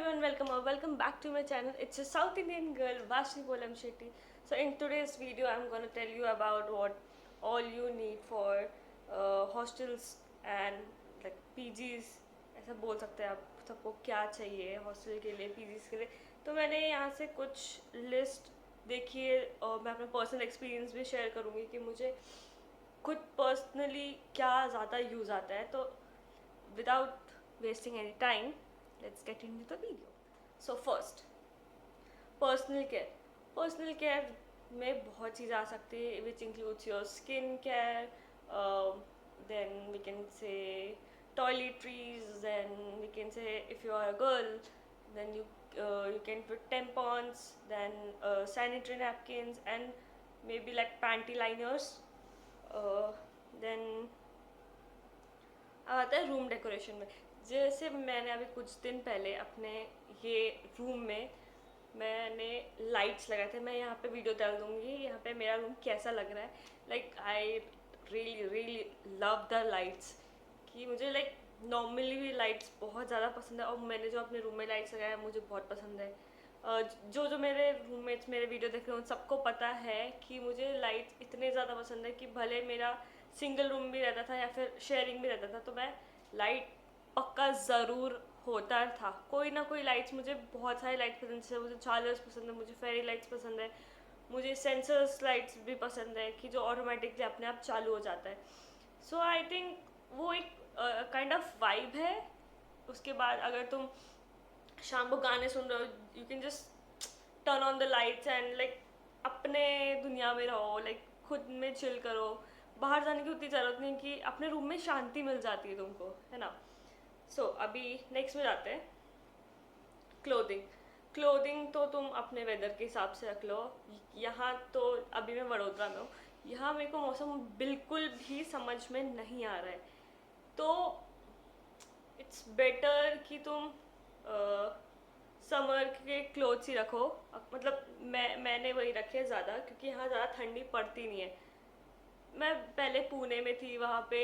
everyone, welcome back to my channel. It's a South Indian girl, Vashni Polam Shetty. So in today's video, I'm gonna tell you about what all you need for hostels and like PGs. ऐसा बोल सकते हैं आप सबको क्या चाहिए hostel के लिए PGs के लिए. तो मैंने यहाँ से कुछ लिस्ट देखी है और मैं अपना पर्सनल एक्सपीरियंस भी शेयर करूँगी कि मुझे खुद पर्सनली क्या ज़्यादा यूज़ आता है. तो without wasting any time, let's get into the video. So first, personal care. Personal care में बहुत चीज़ आ सकती है which includes your skin care, then we can say toiletries, then we can say if you are a girl, then you can put tampons, then sanitary napkins and maybe like panty liners. Then आता है room decoration में. जैसे मैंने अभी कुछ दिन पहले अपने ये रूम में मैंने लाइट्स लगाए थे. मैं यहाँ पे वीडियो डाल दूँगी यहाँ पे मेरा रूम कैसा लग रहा है. Like I really really love the lights. कि मुझे लाइक नॉर्मली भी लाइट्स बहुत ज़्यादा पसंद है और मैंने जो अपने रूम में लाइट्स लगाया मुझे बहुत पसंद है. जो जो मेरे रूममेट्स मेरे वीडियो देख रहे हैं उन सबको पता है कि मुझे लाइट्स इतने ज़्यादा पसंद है कि भले मेरा सिंगल रूम भी रहता था या फिर शेयरिंग भी रहता था तो मैं लाइट पक्का ज़रूर होता था. कोई ना कोई लाइट्स, मुझे बहुत सारी लाइट्स पसंद है. मुझे चार्जर्स पसंद है, मुझे फेरी लाइट्स पसंद है, मुझे सेंसर्स लाइट्स भी पसंद है कि जो ऑटोमेटिकली अपने आप चालू हो जाता है. सो आई थिंक वो एक काइंड ऑफ वाइब है. उसके बाद अगर तुम शाम को गाने सुन रहे हो you can just turn on the lights and like अपने दुनिया में रहो. लाइक खुद में चिल करो. बाहर जाने की उतनी ज़रूरत नहीं कि अपने रूम में शांति मिल जाती है तुमको, है ना. सो अभी नेक्स्ट में जाते हैं. क्लोथिंग. क्लोथिंग तो तुम अपने वेदर के हिसाब से रख लो. यहाँ तो अभी मैं वडोदरा में हूँ. यहाँ मेरे को मौसम बिल्कुल भी समझ में नहीं आ रहा है. तो इट्स बेटर कि तुम समर के क्लोथ्स ही रखो. मतलब मैंने वही रखे ज़्यादा क्योंकि यहाँ ज़्यादा ठंडी पड़ती नहीं है. मैं पहले पुणे में थी, वहाँ पे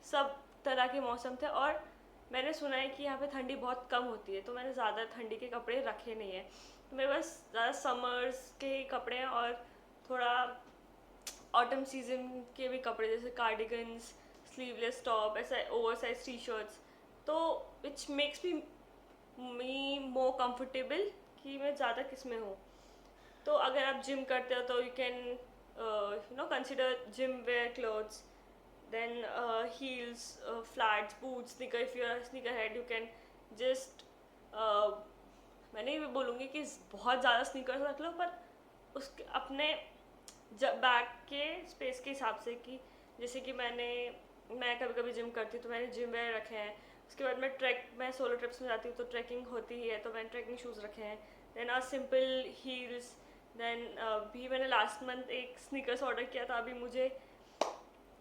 सब तरह के मौसम थे और मैंने सुना है कि यहाँ पे ठंडी बहुत कम होती है. तो मैंने ज़्यादा ठंडी के कपड़े रखे नहीं हैं. तो मेरे पास ज़्यादा समर्स के ही कपड़े हैं और थोड़ा ऑटम सीजन के भी कपड़े जैसे कार्डिगन्स, स्लीवलेस टॉप, ऐसा ओवर साइज टी शर्ट्स. तो which makes me more comfortable कि मैं ज़्यादा किस में हूँ. तो अगर आप जिम करते हो तो you can consider gym wear clothes, then heels, flats, boots, sneaker. If you're a sneakerhead you can just मैंने भी बोलूँगी कि बहुत ज़्यादा स्नीकर्स रख लो पर उसके अपने बैग के स्पेस के हिसाब से. कि जैसे कि मैं कभी कभी जिम करती हूँ तो मैंने जिम वेयर रखे हैं. उसके बाद मैं सोलो ट्रिप्स में जाती हूँ तो ट्रैकिंग होती ही है तो मैंने ट्रैकिंग शूज़ रखे हैं. Then simple heels. देन भी मैंने लास्ट मंथ एक स्नीकर्स ऑर्डर किया था. अभी मुझे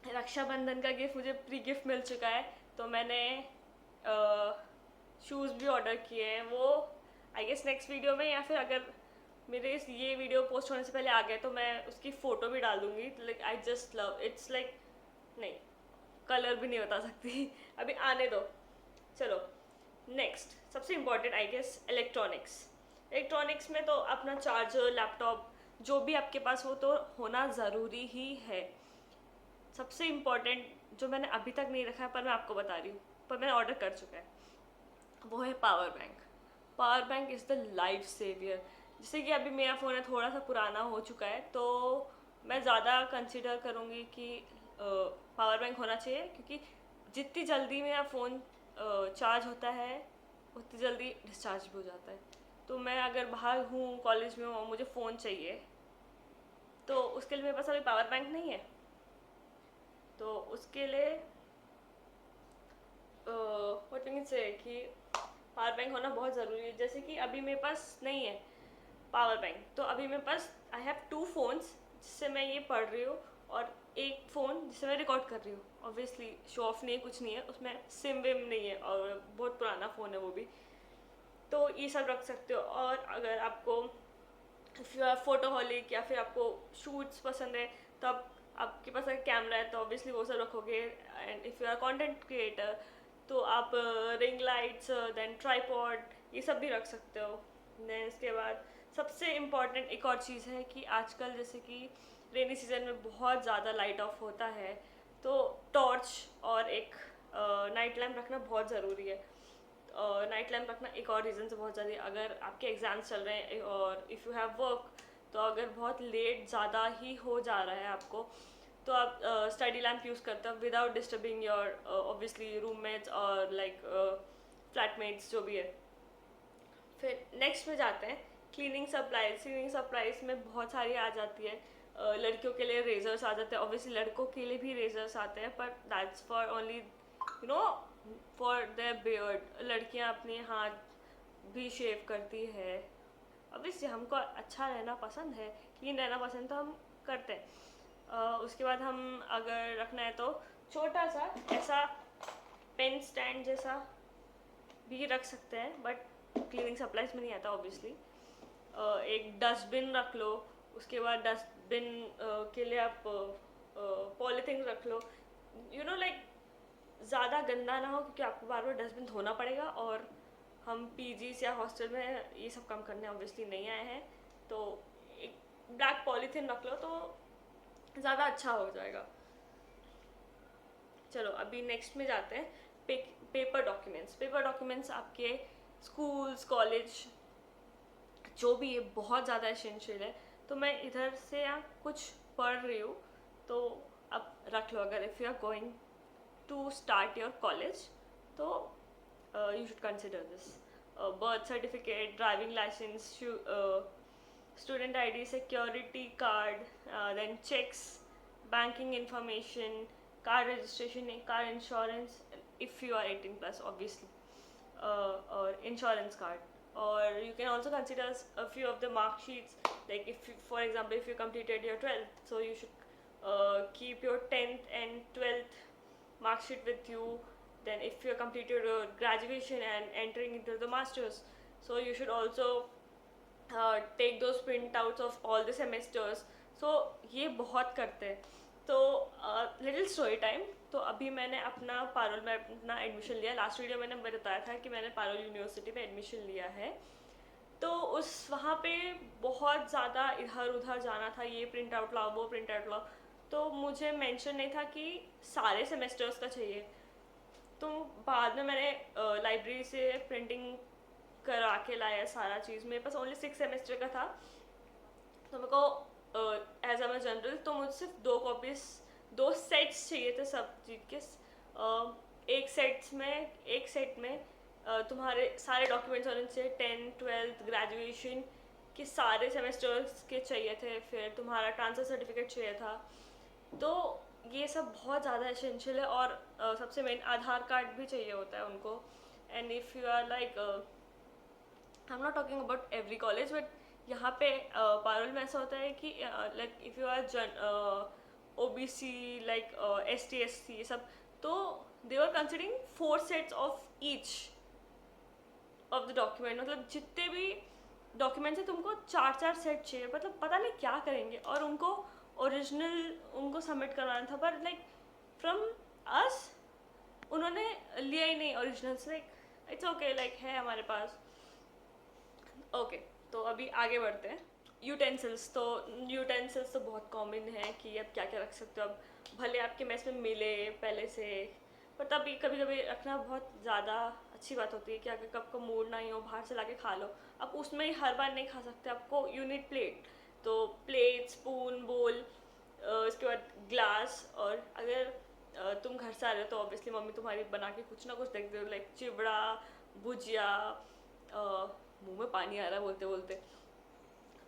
रक्षाबंधन का गिफ्ट मुझे प्री गिफ्ट मिल चुका है तो मैंने शूज़ भी ऑर्डर किए हैं. वो आई गेस नेक्स्ट वीडियो में या फिर अगर मेरे ये वीडियो पोस्ट होने से पहले आ गए तो मैं उसकी फ़ोटो भी डाल दूँगी. Like I just love it's. Like नहीं, कलर भी नहीं बता सकती अभी आने दो. चलो नेक्स्ट, सबसे important I guess electronics. Electronics में तो अपना चार्जर, लैपटॉप जो भी आपके पास हो तो होना ज़रूरी ही है. सबसे इम्पॉर्टेंट जो मैंने अभी तक नहीं रखा है पर मैं आपको बता रही हूँ, पर मैंने ऑर्डर कर चुका है, वो है power bank. Power bank is the life saver. जैसे कि अभी मेरा फ़ोन है थोड़ा सा पुराना हो चुका है तो मैं ज़्यादा कंसिडर करूँगी कि पावर बैंक होना चाहिए क्योंकि जितनी जल्दी मेरा फ़ोन चार्ज होता है उतनी जल्दी डिस्चार्ज भी हो जाता है. तो मैं अगर बाहर हूँ, कॉलेज में हूँ और मुझे फ़ोन चाहिए तो उसके लिए मेरे पास अभी पावर बैंक नहीं है. तो उसके लिए व्हाट कैन से कि पावर बैंक होना बहुत ज़रूरी है. जैसे कि अभी मेरे पास नहीं है पावर बैंक तो अभी मेरे पास आई हैव 2 फ़ोन्स जिससे मैं ये पढ़ रही हूँ और एक फ़ोन जिससे मैं रिकॉर्ड कर रही हूँ. ऑब्वियसली शो ऑफ नहीं है, कुछ नहीं है उसमें, सिम विम नहीं है और बहुत पुराना फ़ोन है वो भी. तो ये सब रख सकते हो. और अगर आपको इफ़ यू आर फोटोहॉलिक या फिर आपको शूट्स पसंद है तो आपके पास अगर कैमरा है तो ऑब्वियसली वो सब रखोगे. And if you are content creator तो आप रिंग लाइट्स, देन ट्राईपॉड, ये सब भी रख सकते हो। देन इसके बाद सबसे इम्पॉर्टेंट एक और चीज़ है कि आजकल जैसे कि रेनी सीजन में बहुत ज़्यादा लाइट ऑफ होता है, तो टॉर्च और एक नाइट लैम्प रखना बहुत ज़रूरी है। नाइट लैम्प रखना एक और रीज़न से बहुत ज़्यादा, अगर आपके एग्ज़ाम्स चल रहे हैं और इफ़ यू हैव वर्क, तो अगर बहुत लेट ज़्यादा ही हो जा रहा है आपको, तो आप स्टडी लैम्प यूज़ करते हो without disturbing your obviously roommates और लाइक फ्लैटमेट्स जो भी है। फिर नेक्स्ट में जाते हैं क्लीनिंग सप्लाईज। क्लीनिंग सप्लाईज में बहुत सारी आ जाती है। लड़कियों के लिए रेजर्स आ जाते हैं, ऑब्वियसली लड़कों के लिए भी रेजर्स आते हैं, but that's for only you know for their beard. लड़कियां अपने हाथ भी शेव करती है। ऑब्वियसली हमको अच्छा रहना पसंद है, क्लीन रहना पसंद, तो हम करते हैं। उसके बाद हम अगर रखना है तो छोटा सा ऐसा पेन स्टैंड जैसा भी रख सकते हैं, बट क्लीनिंग सप्लाइज में नहीं आता ऑब्वियसली। एक डस्टबिन रख लो। उसके बाद डस्टबिन के लिए आप पॉलीथीन रख लो, यू नो लाइक ज़्यादा गंदा ना हो, क्योंकि आपको बार बार डस्टबिन धोना पड़ेगा, और हम पीजीज या हॉस्टल में ये सब काम करने ऑब्वियसली नहीं आए हैं। तो एक ब्लैक पॉलीथीन रख लो तो ज़्यादा अच्छा हो जाएगा। चलो अभी नेक्स्ट में जाते हैं पेपर डॉक्यूमेंट्स। पेपर डॉक्यूमेंट्स आपके स्कूल्स कॉलेज जो भी है बहुत ज़्यादा एसेंशियल है। तो मैं इधर से यहाँ कुछ पढ़ रही हूँ, तो अब रख लो। अगर if you are going to start your college, तो you should consider this. Birth certificate, driving license, student ID, security card, then checks, banking information, car registration, car insurance if you are 18 plus obviously, or insurance card. Or you can also consider a few of the mark sheets, like if you, for example, if you completed your 12th, so you should keep your 10th and 12th mark sheet with you. Then if you completed your graduation and entering into the masters, so you should also take those printouts of all the semesters. So ये बहुत करते हैं। तो little story time. तो अभी मैंने अपना पारुल में अपना एडमिशन लिया। लास्ट वीडियो मैंने बताया था कि मैंने पारुल यूनिवर्सिटी में एडमिशन लिया है। तो उस वहाँ पे बहुत ज़्यादा इधर उधर जाना था, ये प्रिंट आउट लाओ वो प्रिंट आउट लाओ, तो मुझे मेंशन नहीं था कि सारे सेमेस्टर्स का चाहिए। तो बाद में मैंने लाइब्रेरी से प्रिंटिंग करा के लाया सारा चीज़। मेरे पास ओनली 6 सेमेस्टर का था, तो मेरे को एज अ जनरल तो मुझे सिर्फ 2 कॉपीज 2 सेट्स चाहिए थे सब चीज़ के। एक सेट में तुम्हारे सारे डॉक्यूमेंट्स होने चाहिए, 10th 12th ग्रेजुएशन के सारे सेमेस्टर्स के चाहिए थे, फिर तुम्हारा ट्रांसफ़र सर्टिफिकेट चाहिए था। तो ये सब बहुत ज़्यादा एसेंशियल है। और सबसे मेन आधार कार्ड भी चाहिए होता है उनको। And if you are like I am not talking about every college, but यहाँ पे पारुल में ऐसा होता है कि like if you are OBC like ST SC ये सब, तो they are considering 4 sets of each of the document. मतलब जितने भी डॉक्यूमेंट्स हैं तुमको 4 सेट चाहिए, मतलब पता नहीं क्या करेंगे। और उनको ओरिजिनल उनको सबमिट करवाना था, पर लाइक फ्रॉम अस उन्होंने लिया ही नहीं originals. Like it's okay, like है हमारे पास। ओके तो अभी आगे बढ़ते हैं। यूटेंसिल्स तो बहुत कॉमन है कि अब क्या क्या रख सकते हो। अब भले आपके मेस में मिले पहले से, पर तभी कभी कभी रखना बहुत ज़्यादा अच्छी बात होती है कि अगर कब का मूड ना ही हो, बाहर से लाके खा लो। अब उसमें ही हर बार नहीं खा सकते, आपको यूनिट प्लेट, तो प्लेट स्पून बोल, इसके बाद ग्लास। और अगर तुम घर से आ रहे हो तो ऑब्वियसली मम्मी तुम्हारी बना के कुछ ना कुछ देख दो, लाइक चिवड़ा, भुजिया, मुंह में पानी आ रहा है बोलते बोलते।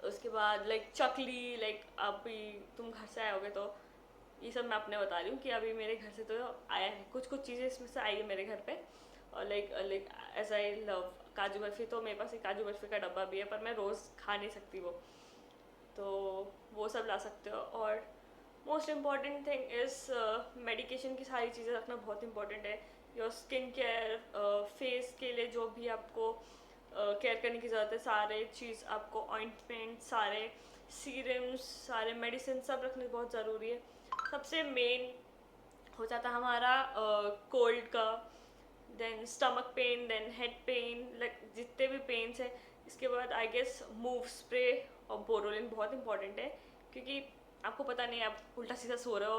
उसके बाद लाइक चकली, लाइक अभी तुम घर से आए होगे, तो ये सब मैं अपने बता रही हूँ कि अभी मेरे घर से तो आया है, कुछ कुछ चीज़ें इसमें से आई है मेरे घर पे। और लाइक एज आई लव काजू बर्फ़ी, तो मेरे पास एक काजू बर्फ़ी का डब्बा भी है, पर मैं रोज़ खा नहीं सकती वो, तो वो सब ला सकते हो। और most important thing is medication की सारी चीज़ें रखना बहुत इंपॉर्टेंट है। योर स्किन केयर, फेस के लिए जो भी आपको केयर करने की ज़रूरत है, सारे चीज़ आपको ऑइंटमेंट, सारे सीरम्स, सारे मेडिसिन सब रखने बहुत ज़रूरी है। सबसे मेन हो जाता है हमारा कोल्ड का, then stomach pain, then head pain, like जितने भी पेंट्स है। इसके बाद आई गेस मूव स्प्रे और बोरोलिन बहुत इंपॉर्टेंट है, क्योंकि आपको पता नहीं आप उल्टा सीधा सो रहे हो,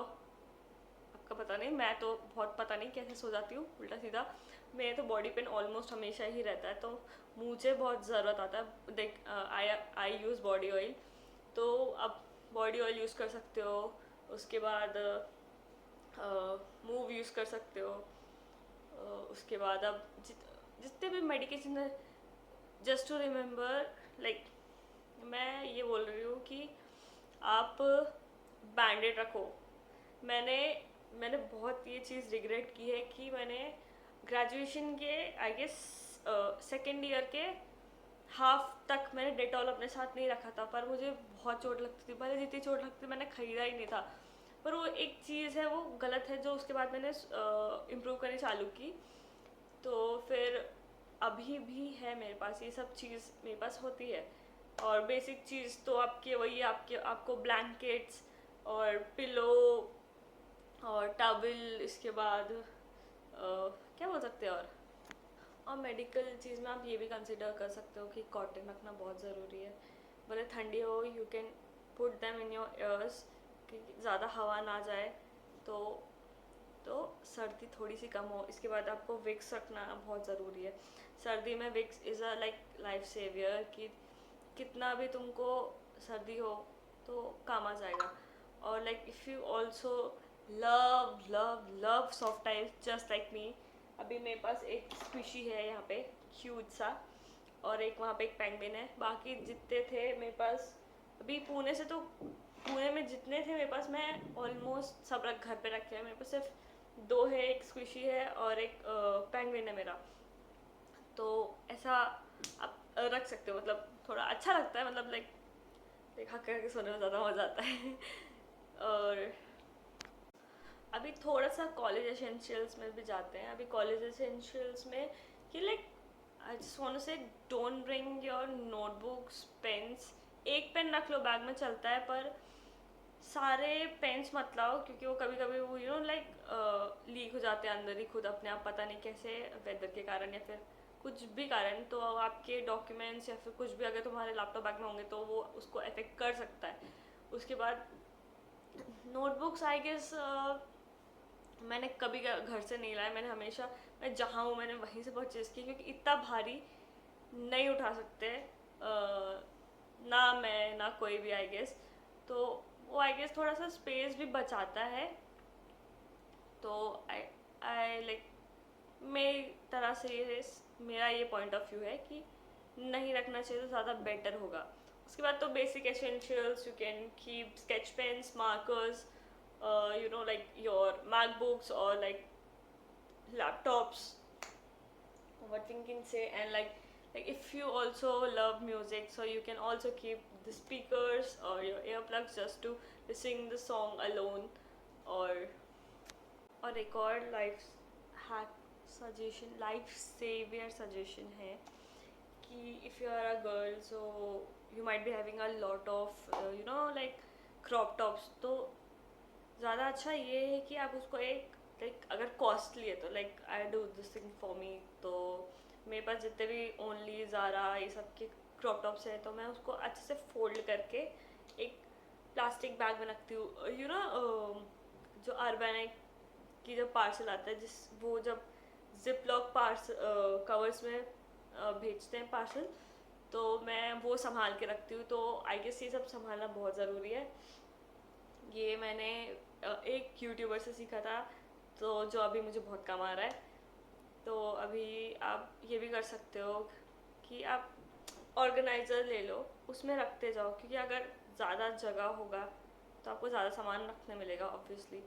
आपका पता नहीं, मैं तो बहुत पता नहीं कैसे सो जाती हूँ उल्टा सीधा। मेरे तो बॉडी पेन ऑलमोस्ट हमेशा ही रहता है, तो मुझे बहुत ज़रूरत आता है। देख आई यूज़ बॉडी ऑयल, तो अब बॉडी ऑयल यूज़ कर सकते हो। उसके बाद मूव यूज़ कर सकते हो। उसके बाद अब जितने भी मेडिकेशन है, जस्ट टू रिमेंबर, लाइक मैं ये बोल रही हूँ कि आप बैंडेड रखो। मैंने मैंने बहुत ये चीज़ रिग्रेट की है कि मैंने ग्रेजुएशन के आई गेस सेकेंड ईयर के हाफ तक मैंने डेटॉल अपने साथ नहीं रखा था, पर मुझे बहुत चोट लगती थी। भले जितनी चोट लगती थी मैंने खरीदा ही नहीं था, पर वो एक चीज़ है, वो गलत है, जो उसके बाद मैंने इम्प्रूव करनी चालू की। तो फिर अभी भी है मेरे पास ये सब चीज़, मेरे पास होती है। और बेसिक चीज़ तो आपके वही, आपको ब्लैंकेट्स और पिलो और टॉवल, इसके बाद क्या बोल सकते हैं, और मेडिकल चीज़ में आप ये भी कंसिडर कर सकते हो कि कॉटन रखना बहुत ज़रूरी है। भले ठंडी हो, you can put them in your ears कि ज़्यादा हवा ना जाए, तो तो सर्दी थोड़ी सी कम हो। इसके बाद आपको विक्स रखना बहुत ज़रूरी है। सर्दी में Vicks is a like life saver, कि कितना भी तुमको सर्दी हो तो काम आ जाएगा। और like if you also love love love soft tiles just like me, अभी मेरे पास एक स्क्विशी है यहाँ पे क्यूट सा, और एक वहाँ पे एक पेंगुइन है। बाकी जितने थे मेरे पास अभी पुणे से, तो पुणे में जितने थे मेरे पास, मैं ऑलमोस्ट सब घर पे रखे हैं। मेरे पास सिर्फ दो है, एक स्क्विशी है और एक पेंगुइन है मेरा। तो ऐसा आप रख सकते हो, मतलब थोड़ा अच्छा लगता है, मतलब लाइक देखा करके सोने में ज़्यादा मज़ा आता है। और अभी थोड़ा सा कॉलेज एसेंशियल्स में भी जाते हैं। अभी कॉलेज एसेंशियल्स में कि like I just want to say, don't bring your notebooks, pens. एक पेन रख लो, बैग में चलता है, पर सारे पेन्स मत लाओ, क्योंकि वो कभी कभी वो लाइक लीक हो जाते हैं अंदर ही खुद अपने आप, पता नहीं कैसे, वेदर के कारण या फिर कुछ भी कारण। तो आपके डॉक्यूमेंट्स या फिर कुछ भी अगर तुम्हारे लैपटॉप बैग में होंगे तो वो उसको अफेक्ट कर सकता है। उसके बाद नोटबुक्स आई गेस मैंने कभी घर से नहीं लाया। मैंने हमेशा, मैं जहाँ हूँ मैंने वहीं से परचेज़ की, क्योंकि इतना भारी नहीं उठा सकते ना मैं ना कोई भी आई गेस। तो वो आई गेस थोड़ा सा स्पेस भी बचाता है। तो आई आई लाइक, मेरी तरह से मेरा ये पॉइंट ऑफ व्यू है कि नहीं रखना चाहिए तो ज़्यादा बेटर होगा। उसके बाद तो basic essentials, you can keep sketch pens, markers, like your MacBooks or like laptops, what we can say. And like if you also love music, so you can also keep the speakers or your earplugs just to sing the song alone. or और एक और life hack suggestion, life saver suggestion है कि if you are a girl, so you might be having a lot of like crop tops, तो ज़्यादा अच्छा ये है कि आप उसको एक लाइक, अगर कॉस्टली है तो like I do this thing for me. तो मेरे पास जितने भी ओनली ज़ारा ये सब के क्रॉप टॉप्स हैं, तो मैं उसको अच्छे से फोल्ड करके एक प्लास्टिक बैग में रखती हूँ। जो अर्बैनिक की जब पार्सल आता है, जिस वो जब जिप लॉक कवर्स में भेजते हैं पार्सल, तो मैं वो संभाल के रखती हूँ। तो आई गेस ये सब संभालना बहुत ज़रूरी है। ये मैंने एक यूट्यूबर से सीखा था, तो जो अभी मुझे बहुत काम आ रहा है। तो अभी आप ये भी कर सकते हो कि आप ऑर्गेनाइज़र ले लो, उसमें रखते जाओ, क्योंकि अगर ज़्यादा जगह होगा तो आपको ज़्यादा सामान रखने मिलेगा ऑब्वियसली।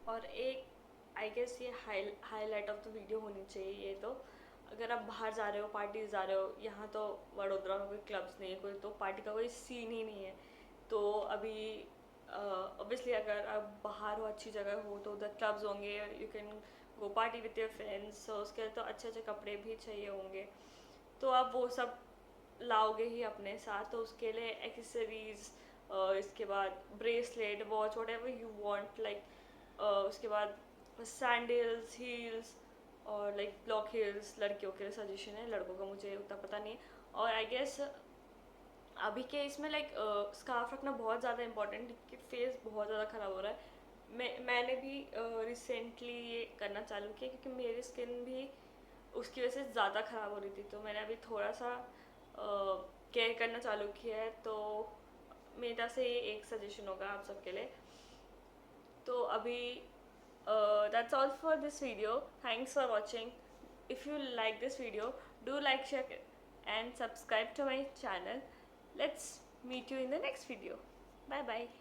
और एक आई गेस ये हाईलाइट ऑफ द वीडियो होनी चाहिए ये, तो अगर आप बाहर जा रहे हो, पार्टीज जा रहे हो, यहाँ तो वडोदरा में कोई क्लब्स नहीं है, कोई तो पार्टी का कोई सीन ही नहीं है। तो अभी ऑब्वियसली अगर आप बाहर हो, अच्छी जगह हो, तो उधर क्लब्स होंगे, you can go party with your friends. तो उसके लिए तो अच्छे अच्छे कपड़े भी चाहिए होंगे, तो आप वो सब लाओगे ही अपने साथ। तो उसके लिए एक्सेसरीज, इसके बाद bracelet, watch, what ever you want, like उसके बाद सैंडल्स, हील्स, और लाइक ब्लॉक हेयर्स लड़कियों के लिए सजेशन है, लड़कों का मुझे उतना पता नहीं है। और आई गेस अभी के इसमें लाइक स्कार्फ रखना बहुत ज़्यादा इंपॉर्टेंट, क्योंकि फेस बहुत ज़्यादा ख़राब हो रहा है। मैंने भी रिसेंटली ये करना चालू किया, क्योंकि मेरी स्किन भी उसकी वजह से ज़्यादा ख़राब हो रही थी, तो मैंने अभी थोड़ा सा केयर करना चालू किया है। तो मेरा से ये एक सजेशन होगा आप सबके लिए। तो अभी that's all for this video. Thanks for watching. If you like this video, do like, share and subscribe to my channel. Let's meet you in the next video. Bye bye.